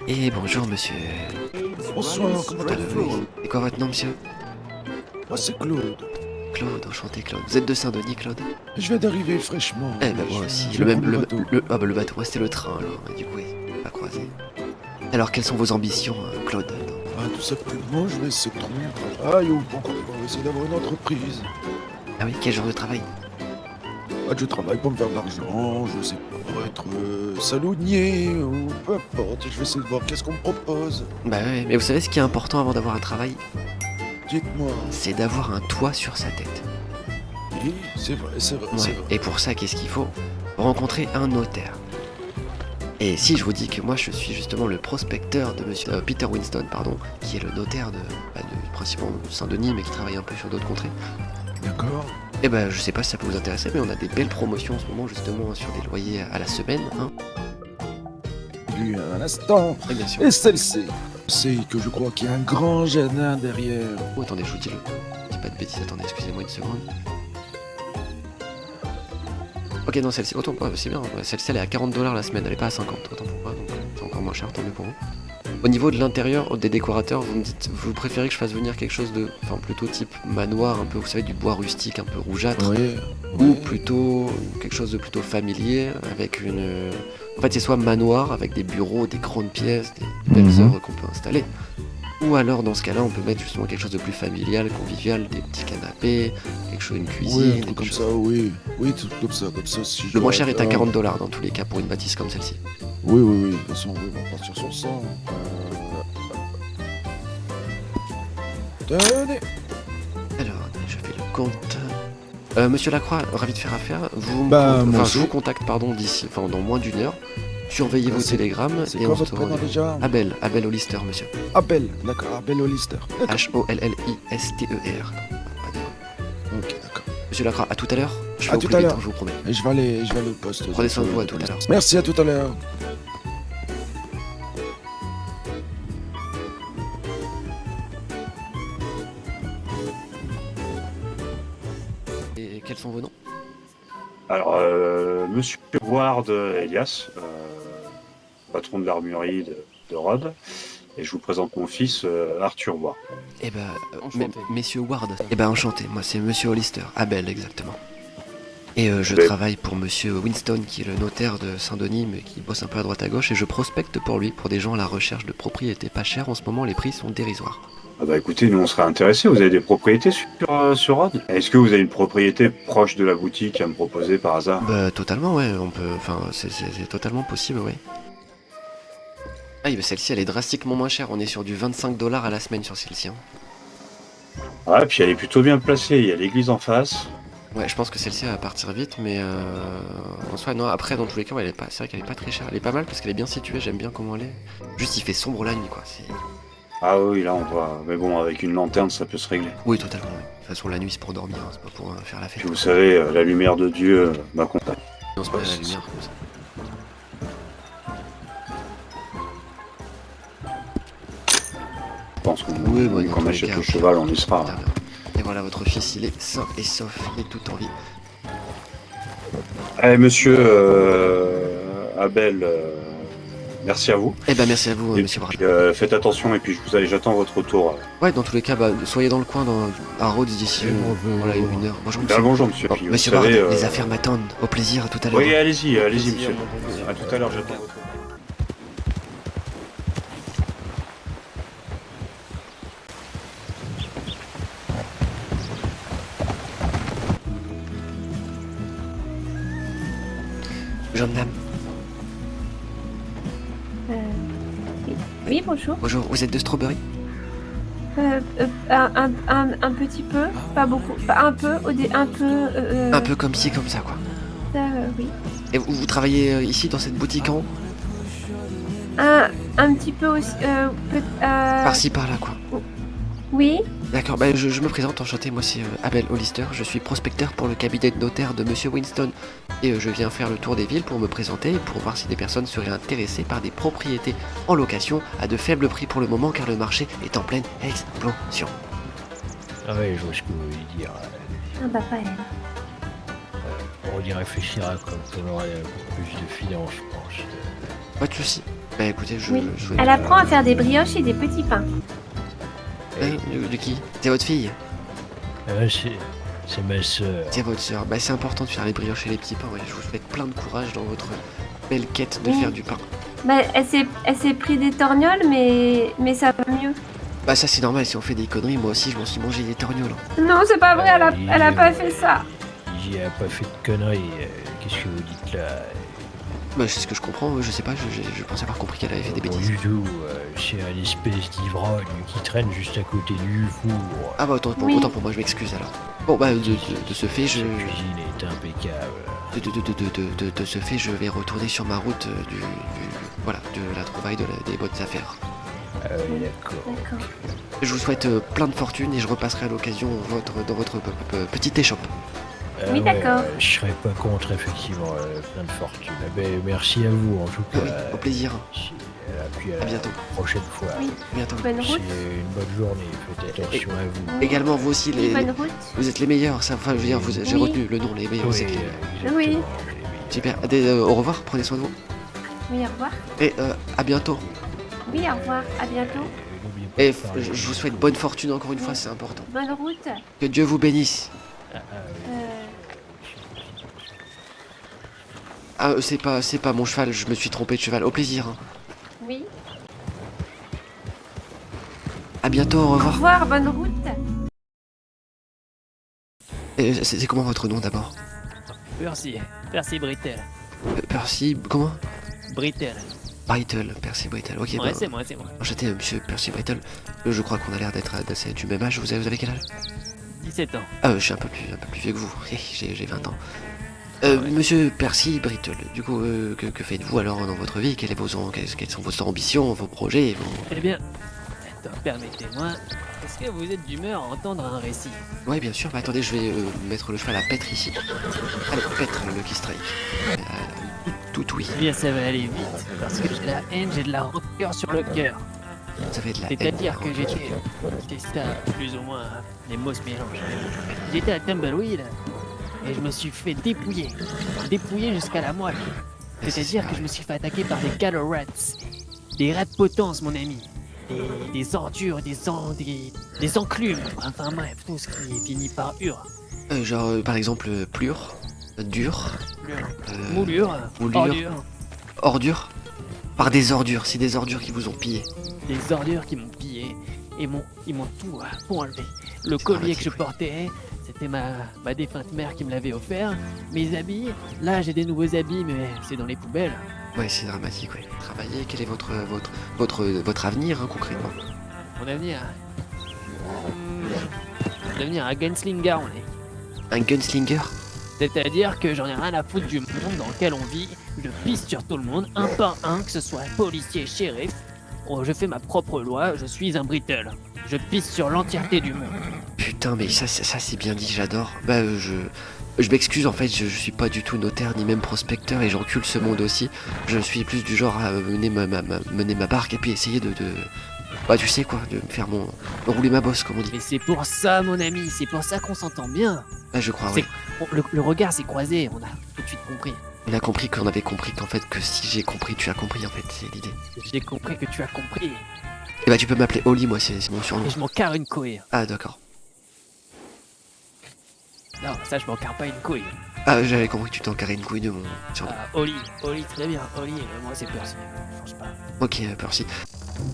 Et bonjour monsieur. Bonsoir, comment allez-vous? C'est quoi votre nom monsieur? Moi c'est Claude. Claude, enchanté Claude. Vous êtes de Saint-Denis Claude? Je viens d'arriver fraîchement. Eh ben moi aussi. Je vais prendre le bateau. Le bateau, ouais, c'était le train alors. Du coup, oui, pas croisé. Alors quelles sont vos ambitions Claude? Ah, tout simplement, je vais essayer de trouver un travail ou pourquoi pas, on va essayer d'avoir une entreprise. Ah oui, quel genre de travail? Ah, je travaille pour me faire de l'argent, je sais pas, pour être salonier ou peu importe. Je vais essayer de voir qu'est-ce qu'on me propose. Bah ouais, mais vous savez ce qui est important avant d'avoir un travail? Dites-moi. C'est d'avoir un toit sur sa tête. Oui, c'est vrai, c'est vrai, c'est Ouais. vrai. Et pour ça, qu'est-ce qu'il faut? Rencontrer un notaire. Et si je vous dis que moi je suis justement le prospecteur de monsieur Peter Winston, pardon, qui est le notaire principalement de Saint-Denis, mais qui travaille un peu sur d'autres contrées, D'accord. eh ben je sais pas si ça peut vous intéresser, mais on a des belles promotions en ce moment justement sur des loyers à la semaine, hein. Puis un instant. Et bien sûr. Et celle-ci. C'est que je crois qu'il y a un grand jardin derrière. Oh attendez, je vous dis je dis pas de bêtises, attendez, excusez-moi une seconde. Ok non celle-ci, autant c'est bien, ouais, celle-ci elle est à 40$ la semaine, elle est pas à 50, autant pour moi, donc c'est encore moins cher, tant mieux pour vous. Au niveau de l'intérieur des décorateurs, vous me dites, vous préférez que je fasse venir quelque chose de, enfin plutôt type manoir, un peu, vous savez, du bois rustique, un peu rougeâtre, Oui. ou plutôt quelque chose de plutôt familier, avec une, en fait c'est soit manoir avec des bureaux, des grandes pièces, des belles œuvres qu'on peut installer, ou alors dans ce cas-là on peut mettre justement quelque chose de plus familial, convivial, des petits canapés, quelque chose, une cuisine, Oui, un truc quelque comme chose. ça, oui. Oui, tout comme ça. Si je Le moins dois cher est à être 40$ dans tous les cas pour une bâtisse comme celle-ci. Oui. De toute façon, oui, on va partir sur ça. Tenez. Alors, je fais le compte. Monsieur Lacroix, ravi de faire affaire. Bah, moi enfin, aussi. je vous contacte, pardon, d'ici, enfin, dans moins d'une heure. Surveillez vos télégrammes C'est et quoi on se votre prénom déjà? Abel Hollister, monsieur. Abel, d'accord, Abel Hollister. D'accord. Hollister. Pas d'erreur. Ok, d'accord. Monsieur Lacroix, à tout à l'heure. Je fais À au tout plus à vite, l'heure. hein, je vous promets. Et je vais aller au poste. Prenez soin de vous, à tout à l'heure. Merci, à tout à l'heure. Et quels sont vos noms? Alors, Monsieur Ward Elias, patron de l'armurerie de Rhodes, et je vous présente mon fils Arthur Ward. Eh ben, Enchanté. messieurs Ward. Eh ben, enchanté. Moi, c'est monsieur Hollister. Abel, exactement. Et je Ben- travaille pour monsieur Winston, qui est le notaire de Saint-Denis, mais qui bosse un peu à droite à gauche, et je prospecte pour lui, pour des gens à la recherche de propriétés pas chères. En ce moment, les prix sont dérisoires. Ah bah écoutez, nous on serait intéressés, vous avez des propriétés sur Rhodes? Est-ce que vous avez une propriété proche de la boutique à me proposer par hasard? Bah, totalement, ouais, on peut. Enfin, c'est totalement possible, ouais. Ah, mais celle-ci, elle est drastiquement moins chère. On est sur du 25$ à la semaine sur celle-ci, hein. Ouais, puis elle est plutôt bien placée, il y a l'église en face. Ouais, je pense que celle-ci elle va partir vite, mais en soi, non, après, dans tous les cas, ouais, c'est vrai qu'elle est pas très chère. Elle est pas mal parce qu'elle est bien située, j'aime bien comment elle est. Juste, il fait sombre la nuit, quoi. Ah oui, là on voit. Mais bon, avec une lanterne, ça peut se régler. Oui, totalement, oui. De toute façon, la nuit, c'est pour dormir, hein, c'est pas pour faire la fête. Puis vous savez, la lumière de Dieu m'accompagne. On se met à la lumière comme ça. Je pense qu'on Oui, bah, dans qu'on tous les achète cas, le ok. cheval, on y sera. Et voilà, votre fils, il est sain et sauf, il est tout en vie. Allez, monsieur Abel, merci à vous. Eh ben, merci à vous, Et monsieur Ward. puis, faites attention et puis j'attends votre retour. Ouais, dans tous les cas, bah, soyez dans le coin, à Rhodes d'ici voilà, une heure. Bonjour, monsieur. Bonjour, monsieur. Bon, Puis, vous monsieur Ward, savez, les affaires m'attendent. Au plaisir, à tout à l'heure. Oui, allez-y, Plaisir, monsieur. mon plaisir. À tout à l'heure, j'attends votre retour. Jeune dame, Oui, oui, bonjour. bonjour, vous êtes de Strawberry? Un petit peu, pas beaucoup, un peu, un peu. Un peu comme ci, comme ça, quoi. Oui. Et vous travaillez ici, dans cette boutique en haut? Un petit peu aussi. Par-ci, par-là, quoi. Oui. D'accord, bah, je me présente, enchanté, moi c'est Abel Hollister, je suis prospecteur pour le cabinet de notaire de monsieur Winston. Et je viens faire le tour des villes pour me présenter et pour voir si des personnes seraient intéressées par des propriétés en location à de faibles prix pour le moment car le marché est en pleine explosion. Ah ouais, je vois ce que vous voulez dire. Ah bah pas elle. On y réfléchira quand on aura plus de finances, je pense. Pas de soucis. Bah écoutez, Oui. je souhaite... Elle apprend à faire des brioches et des petits pains. De qui? C'est votre fille? C'est ma sœur. C'est votre sœur. Bah c'est important de faire les brioches et les petits pains, ouais. Je vous souhaite plein de courage dans votre belle quête de Oui. faire du pain. Bah, elle s'est pris des torgnoles, mais ça va mieux. Bah ça c'est normal, si on fait des conneries, moi aussi je m'en suis mangé des torgnoles. Non, c'est pas vrai, elle a pas fait ça. J'ai pas fait de conneries. Qu'est-ce que vous dites là? Bah c'est ce que je comprends, je sais pas, je pensais avoir compris qu'elle avait fait des Pas bêtises. du tout. C'est un espèce d'ivrogne qui traîne juste à côté du four. Ah bah autant, Oui. autant pour moi, je m'excuse alors. Bon bah de ce fait, Cette cuisine est impeccable. de ce fait, je vais retourner sur ma route voilà, de la trouvaille des bonnes affaires. Ah oui, d'accord. D'accord. Je vous souhaite plein de fortune et je repasserai à l'occasion dans votre petite échoppe. Oui, d'accord. Je serais pas contre, effectivement, plein de fortune. Ben, merci à vous, en tout Oui, cas. au plaisir. Puis à À bientôt. la prochaine fois. Oui. À bientôt. Bonne C'est route. une bonne journée. Faites attention à vous. Également vous aussi, Oui, bonne route. vous êtes les meilleurs. Ça, enfin, je veux dire, j'ai Oui. retenu le nom, les meilleurs. vous êtes les meilleurs. exactement, Oui. les meilleurs. Super. Au revoir. Prenez soin de vous. Oui, au revoir. Et à bientôt. Oui, au revoir. À bientôt. N'oubliez pas Et de parler. je vous souhaite bonne fortune encore une fois, c'est important. Bonne route. Que Dieu vous bénisse. Oui. Ah, c'est pas mon cheval. Je me suis trompé de cheval. Au plaisir. Hein. Oui. À bientôt. Au Au revoir. revoir, bonne route. C'est comment votre nom d'abord? Percy Brittel. Percy. Comment? Brittel. Brittle. Percy Brittle. Ok. Ouais, bah, c'est moi. enchanté, monsieur Percy Brittle. Je crois qu'on a l'air d'être du même âge. Vous avez quel âge? 17 ans. Ah, je suis un peu plus vieux que vous. J'ai 20 ans. Ouais. Monsieur Percy Brittle, du coup, que faites-vous alors dans votre vie? Quelles sont vos ambitions, vos projets Eh bien, attends, permettez-moi. Est-ce que vous êtes d'humeur à entendre un récit? Ouais, bien sûr. Bah, attendez, je vais mettre le cheval à paître ici. Allez, paître, le Lucky Strike. Tout oui. Eh bien, ça va aller vite, parce que j'ai de la haine, j'ai de la rancœur sur le cœur. Ça fait de la haine. C'est-à-dire que c'était ça, plus ou moins, les mots se mélangent. J'étais à Tumbleweed, et je me suis fait dépouiller jusqu'à la moelle. C'est-à-dire que je me suis fait attaquer par des cattle rats, des rats potences, mon ami. Des ordures, des enclumes, enfin bref, tout ce qui finit par ur. Genre, par exemple, plure, dur, Moulure, moulure. ordure, ordure. Par des ordures, c'est des ordures qui vous ont pillé. des ordures qui m'ont pillé et ils m'ont tout enlevé. Le collier que je dramatique, oui. portais, c'était ma défunte mère qui me l'avait offert. Mes habits, là j'ai des nouveaux habits, mais c'est dans les poubelles. Ouais, c'est dramatique, ouais. Travailler, quel est votre avenir, hein, concrètement? Mon avenir. Devenir un gunslinger, on est. Un gunslinger? C'est-à-dire que j'en ai rien à foutre du monde dans lequel on vit. Je pisse sur tout le monde, un par un, que ce soit policier, shérif. Oh, je fais ma propre loi, je suis un Brittle. Je pisse sur l'entièreté du monde. Putain, mais ça c'est bien dit, j'adore. Bah, je m'excuse, en fait, je suis pas du tout notaire ni même prospecteur et j'encule ce monde aussi. Je suis plus du genre à mener ma barque et puis essayer bah, tu sais quoi, de me faire rouler ma bosse, comme on dit. Mais c'est pour ça, mon ami, c'est pour ça qu'on s'entend bien. Ah, je crois, C'est- oui. Le regard s'est croisé, on a tout de suite compris. On a compris qu'on avait compris qu'en fait, que si j'ai compris, tu as compris, en fait, c'est l'idée. J'ai compris que tu as compris. Et bah, tu peux m'appeler Oli, moi, c'est mon surnom. Et je m'en carre une couille. Ah, d'accord. Non, ça, je m'en carre pas une couille. Ah, j'avais compris que tu t'en carrais une couille de mon surnom. Ah, Oli, très bien. Oli, moi, c'est Percy. Change pas. Ok, Percy.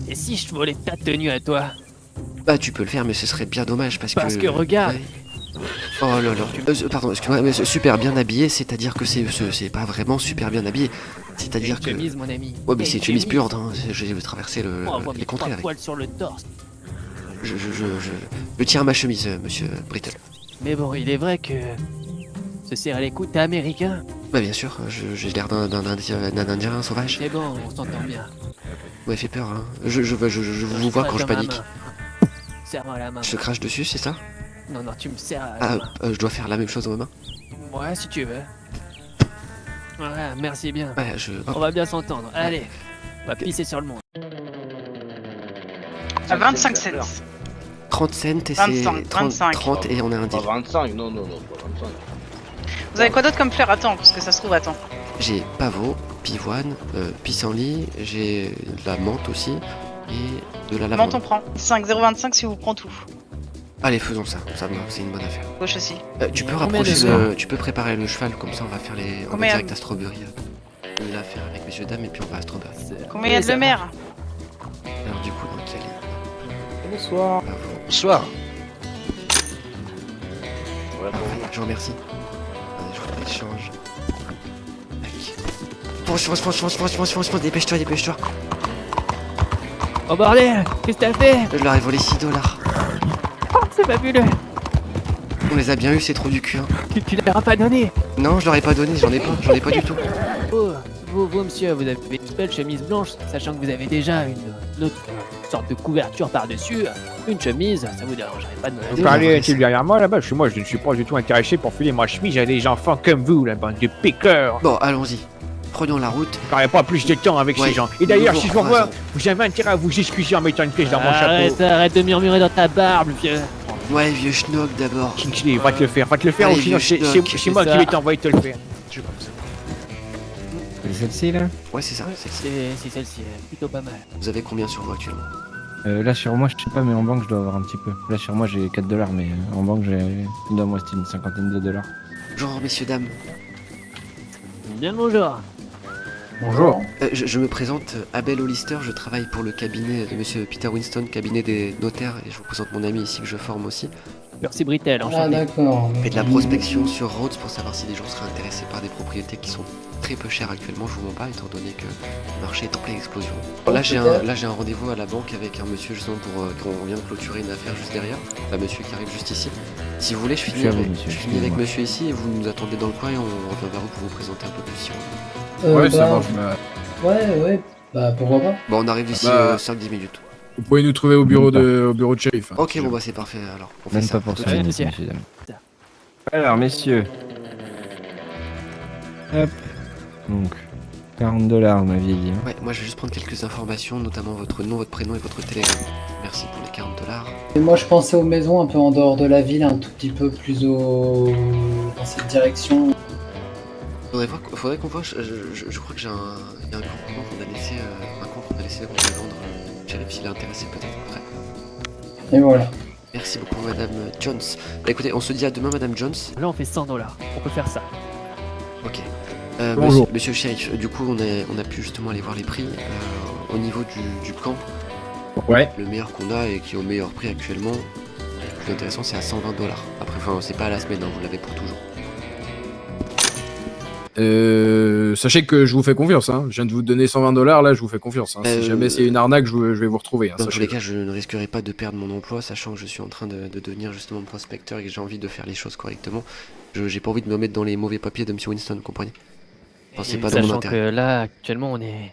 Et si je volais ta tenue à toi? Bah, tu peux le faire, mais ce serait bien dommage parce Que regarde. Ouais. Oh là là. Pardon, excuse-moi, mais super bien habillé, c'est-à-dire que c'est pas vraiment super bien habillé. C'est-à-dire que. Chemise, mon ami. Ouais, mais c'est une chemise pure, hein. J'ai traversé les contrées avec. Poils sur le torse. Je tiens à ma chemise, monsieur Brittle. Mais bon, il est vrai que se serrer les coudes, t'es américain. Bah, bien sûr, j'ai l'air d'un indien sauvage. C'est bon, on s'entend bien. Vous m'avez fait peur, hein. Je vous vois quand je panique. Serre-moi la main. Je te crache dessus, c'est ça? Non, tu me serres la Ah, main. je dois faire la même chose dans ma main? Ouais, si tu veux. Ouais, merci bien. Ouais, On va bien s'entendre. Allez, on va pisser sur le monde. À 25 cents. 30 cents et 25, c'est 30, 25. 30 et on est un Pas deal. 25, non, pas 25. Vous avez quoi d'autre comme fleur? Attends, parce que ça se trouve, attends. J'ai pavot, pivoine, pissenlit, j'ai de la menthe aussi et de la lavande. Menthe, on prend. 5,025 si vous prend tout. Allez, faisons ça, c'est une bonne affaire. Gauche aussi. Tu peux Combien rapprocher de tu peux préparer le cheval, comme ça on va faire on va Combien direct à Strawberry. L'affaire avec messieurs dames et puis on va à Strawberry. Combien il y a de le maire? Alors du coup, donc il y a les... Bonsoir. Bravo. Bonsoir. Parfait, je vous remercie. Allez, je vous l'échange. Fonce, dépêche-toi. Oh bordel, qu'est-ce que t'as fait? Je leur ai volé 6 $. Oh, c'est fabuleux. On les a bien eu, c'est trop du cul. Hein. Tu leur as pas donné? Non, je leur ai pas donné, j'en ai pas du tout. Oh, vous, monsieur, vous avez une belle chemise blanche, sachant que vous avez déjà une autre sorte de couverture par-dessus. Une chemise, ça vous dérangerait pas de me la Vous donner? parlez- Parlez derrière moi là-bas, parce que moi je ne suis pas du tout intéressé pour filer ma chemise à des enfants comme vous, la bande de piqueurs. Bon, allons-y. Prenons la route. Je n'aurai pas plus de temps avec Ouais, ces gens. Et d'ailleurs, nous si je vous vous revois, recroisons. vous avez intérêt à vous excuser en mettant une pièce dans mon chapeau. Arrête de murmurer dans ta barbe, vieux. Ouais, vieux schnock d'abord. Kingsley, va te le faire, Allez, ou sinon vieux c'est schnock, c'est moi c'est qui ça. vais t'envoyer te le faire. C'est celle-ci là? Ouais, c'est ça. C'est celle-ci, plutôt pas mal. Vous avez combien sur vous actuellement? Là sur moi je sais pas mais en banque je dois avoir un petit peu. Là sur moi j'ai 4 $ mais en banque il doit me rester une cinquantaine de $. Bonjour, messieurs, dames. Bien le bonjour. Bonjour. Je me présente, Abel Hollister, je travaille pour le cabinet de monsieur Peter Winston, cabinet des notaires, et je vous présente mon ami ici que je forme aussi. Merci Britel, Ah enchanté. d'accord. Je fais de la prospection sur Rhodes pour savoir si les gens seraient intéressés par des propriétés qui sont très peu chères actuellement, je vous mens pas, étant donné que le marché est en pleine explosion. Là j'ai un rendez-vous à la banque avec un monsieur justement pour qu'on vient de clôturer une affaire juste derrière, un monsieur qui arrive juste ici. Si vous voulez, je finis suis à vous, avec, monsieur, je finis avec excusez-moi. monsieur ici et vous nous attendez dans le coin et on revient vers vous pour vous présenter un peu plus si on veut. Ouais, ça marche. Ouais, bah pourquoi pas. Bon, on arrive d'ici Bah, 5-10 minutes. Vous pouvez nous trouver au bureau de shérif. hein, Ok, si bon jamais. bah c'est parfait alors. On fait Même ça. pas pour À tout de ça, suite. monsieur. messieurs dames. Alors messieurs. Hop. Donc 40 $ ma vieille. Hein. Ouais, moi je vais juste prendre quelques informations, notamment votre nom, votre prénom et votre télégramme. Merci pour les 40 $. Et moi je pensais aux maisons un peu en dehors de la ville, un tout petit peu plus dans cette direction. Faudrait qu'on voit, je crois que il y a un campement qu'on a laissé, qu'on a laissé qu'on va vendre. Shérif s'il est intéressé peut-être après. Et voilà. Merci beaucoup madame Jones. Bah écoutez, on se dit à demain madame Jones. Là on fait 100 $, on peut faire ça. Ok. Bonjour. Monsieur le shérif, du coup on a pu justement aller voir les prix. Au niveau du camp, Ouais. le meilleur qu'on a et qui est au meilleur prix actuellement, le plus intéressant c'est à 120 $. Après, enfin c'est pas à la semaine, hein, vous l'avez pour toujours. Sachez que je vous fais confiance. Hein. Je viens de vous donner 120 $, là, je vous fais confiance. Hein. Si jamais c'est une arnaque, je vais vous retrouver. Hein, Dans tous sachez-le. les cas, je ne risquerai pas de perdre mon emploi, sachant que je suis en train de devenir justement prospecteur et que j'ai envie de faire les choses correctement. J'ai pas envie de me mettre dans les mauvais papiers de Monsieur Winston, comprenez? Enfin, c'est pas dans mon Sachant intérêt. que là actuellement on est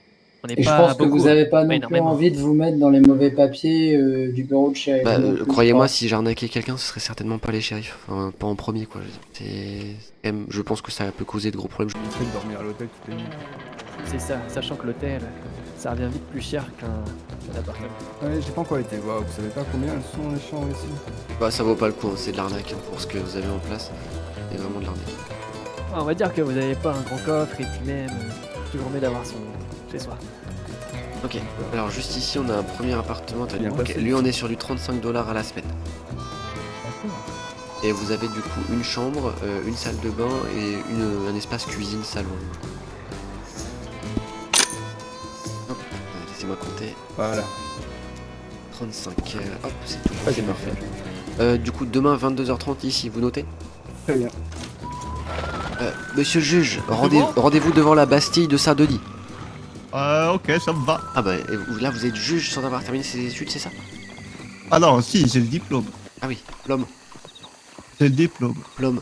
Et je pas pense que beaucoup. vous avez pas non plus énormément. envie de vous mettre dans les mauvais papiers du bureau de shérif. Bah, non plus, croyez-moi, je si j'arnaquais quelqu'un, ce serait certainement pas les shérifs. Enfin, pas en premier, quoi. Je pense que ça peut causer de gros problèmes. J'essaie de dormir à l'hôtel toutes les nuits. C'est ça, sachant que l'hôtel, ça revient vite plus cher qu'un appartement. Ouais, j'ai pas encore été voir, vous savez pas combien elles sont les chambres ici? Bah, ça vaut pas le coup, hein, c'est de l'arnaque hein, pour ce que vous avez en place. C'est vraiment de l'arnaque. On va dire que vous avez pas un grand coffre et puis même toujours mieux d'avoir son chez soi. Ok, alors juste ici, on a un premier appartement. Bien Ok, passé. lui, on est sur du 35 $ à la semaine. Et vous avez du coup une chambre, une salle de bain et un espace cuisine-salon. Hop, laissez-moi compter. Voilà. 35, hop, c'est tout, c'est parfait. Du coup, demain 22h30 ici, vous notez? Très bien. Monsieur le juge, rendez-vous devant la Bastille de Saint-Denis. Ok, ça me va. Ah bah, et là vous êtes juge sans avoir terminé ses études, c'est ça? Ah non, si, j'ai le diplôme. Ah oui, l'homme, J'ai le diplôme. l'homme.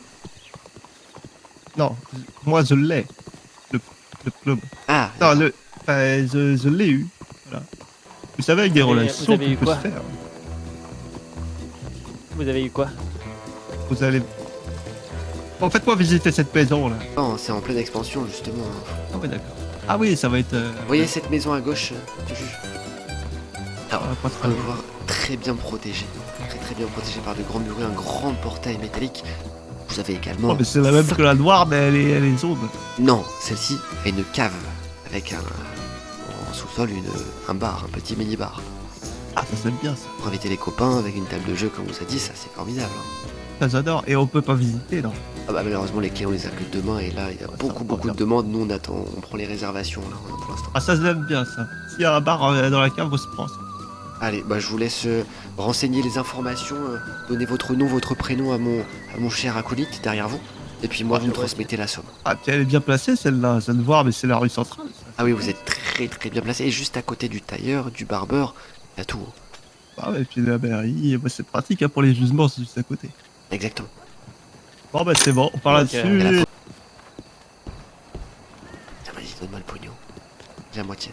Non, moi je l'ai. Le diplôme. Ah, Non, enfin, je l'ai eu. Voilà. Vous savez, avec des Vous avez- relations, vous avez tout eu peut quoi se faire. Vous avez eu quoi? Vous allez... Bon, faites-moi visiter cette maison là. non, c'est en pleine expansion justement. Ah ouais, d'accord. Ah oui, ça va être... Vous voyez cette maison à gauche du juge? Alors, pas on très va loin. voir très bien protégé. Très bien protégé par de grands murs et un grand portail métallique. Vous avez également... Oh, mais c'est la même que la noire, mais elle est jaune. Non, celle-ci a une cave avec en sous-sol un bar, un petit mini-bar. Ah, ça c'est bien ça. Pour inviter les copains avec une table de jeu, comme vous a dit, ça c'est formidable. Ça j'adore. Et on peut pas visiter, non? Ah bah malheureusement les clés on les a que demain et là il y a beaucoup de demandes. Nous on attend, on prend les réservations là pour l'instant. Ah, ça j'aime bien ça. S'il y a un bar dans la cave, on se prend ça. Allez, bah je vous laisse renseigner les informations, donner votre nom, votre prénom à mon cher acolyte derrière vous. Et puis moi vous me transmettez la somme. Ah, puis elle est bien placée celle-là, je viens de voir, mais c'est la rue centrale. Ça. Ah oui, vous êtes très bien placé. Et juste à côté du tailleur, du barbeur, il y a tout. Ah ouais, et puis la mairie, bah, c'est pratique hein, pour les jugements, c'est juste à côté. Exactement. Bon bah c'est bon, on parle là-dessus. Tiens, vas-y, donne-moi le pognon. J'ai la moitié.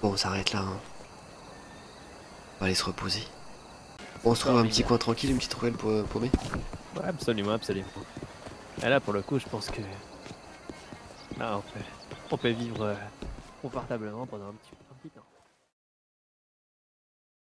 Bon, on s'arrête là. Hein. On va aller se reposer. Bon, on se trouve un petit coin tranquille, une petite ruelle paumée. Ouais, absolument. Et là, pour le coup, je pense que... Là, on peut vivre confortablement pendant un petit peu.